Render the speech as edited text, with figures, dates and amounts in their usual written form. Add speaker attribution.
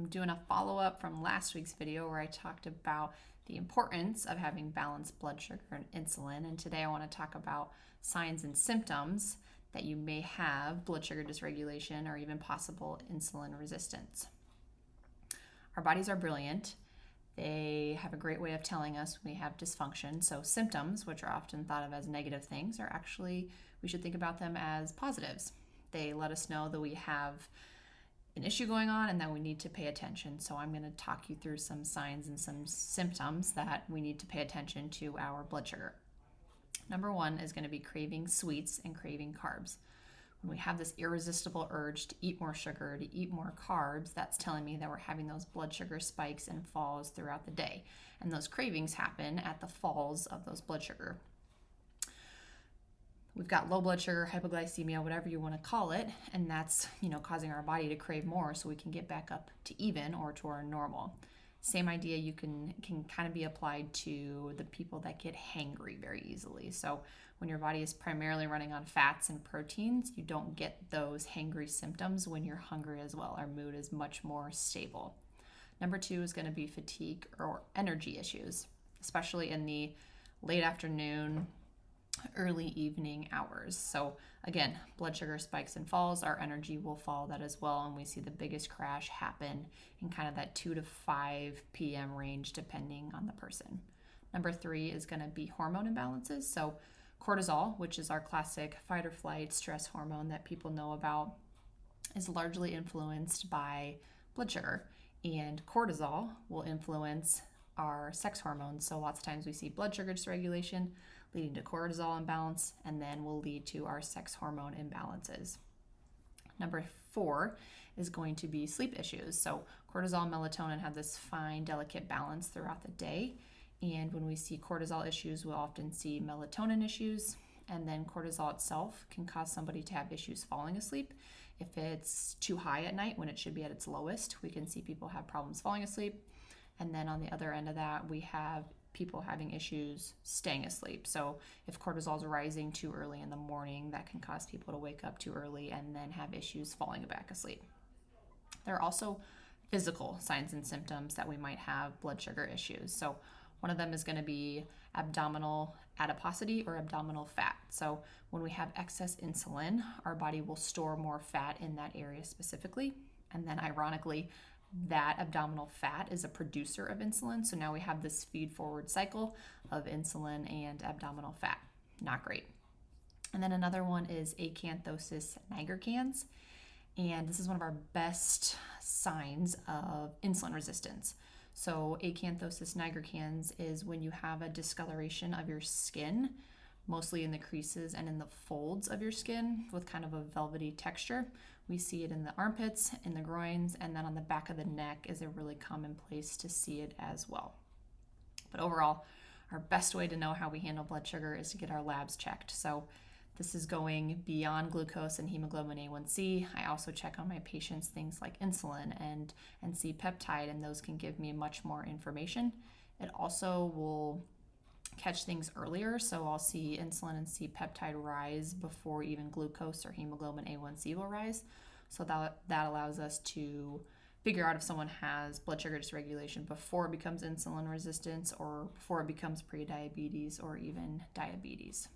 Speaker 1: I'm doing a follow-up from last week's video where I talked about the importance of having balanced blood sugar and insulin. And today I want to talk about signs and symptoms that you may have blood sugar dysregulation or even possible insulin resistance. Our bodies are brilliant. They have a great way of telling us when we have dysfunction. So symptoms, which are often thought of as negative things, are actually, we should think about them as positives. They let us know that we have an issue going on and that we need to pay attention. So I'm going to talk you through some signs and some symptoms that we need to pay attention to our blood sugar. Number one is going to be craving sweets and craving carbs. When we have this irresistible urge to eat more sugar, to eat more carbs, that's telling me that we're having those blood sugar spikes and falls throughout the day. And those cravings happen at the falls of those blood sugar. We've got low blood sugar, hypoglycemia, whatever you want to call it, and that's, causing our body to crave more so we can get back up to even or to our normal. Same idea you can kind of be applied to the people that get hangry very easily. So when your body is primarily running on fats and proteins, you don't get those hangry symptoms when you're hungry as well. Our mood is much more stable. Number two is going to be fatigue or energy issues, especially in the late afternoon, early evening hours. So again, blood sugar spikes and falls, our energy will follow that as well, and we see the biggest crash happen in kind of that 2 to 5 p.m. range depending on the person. Number three is going to be hormone imbalances. So cortisol, which is our classic fight or flight stress hormone that people know about, is largely influenced by blood sugar, and cortisol will influence our sex hormones. So lots of times we see blood sugar dysregulation leading to cortisol imbalance, and then will lead to our sex hormone imbalances. Number four is going to be sleep issues. So cortisol and melatonin have this fine, delicate balance throughout the day. And when we see cortisol issues, we'll often see melatonin issues. And then cortisol itself can cause somebody to have issues falling asleep. If it's too high at night when it should be at its lowest, we can see people have problems falling asleep. And then on the other end of that, we have people having issues staying asleep. So if cortisol is rising too early in the morning, that can cause people to wake up too early and then have issues falling back asleep. There are also physical signs and symptoms that we might have blood sugar issues. So one of them is going to be abdominal adiposity or abdominal fat. So when we have excess insulin, our body will store more fat in that area specifically. And then ironically, that abdominal fat is a producer of insulin. So now we have this feed-forward cycle of insulin and abdominal fat. Not great. And then another one is acanthosis nigricans. And this is one of our best signs of insulin resistance. So acanthosis nigricans is when you have a discoloration of your skin, mostly in the creases and in the folds of your skin with kind of a velvety texture. We see it in the armpits, in the groins, and then on the back of the neck is a really common place to see it as well. But overall, our best way to know how we handle blood sugar is to get our labs checked. So this is going beyond glucose and hemoglobin A1C. I also check on my patients things like insulin and C-peptide, and those can give me much more information. It also will catch things earlier, so I'll see insulin and C-peptide rise before even glucose or hemoglobin A1C will rise. So that allows us to figure out if someone has blood sugar dysregulation before it becomes insulin resistance or before it becomes prediabetes or even diabetes.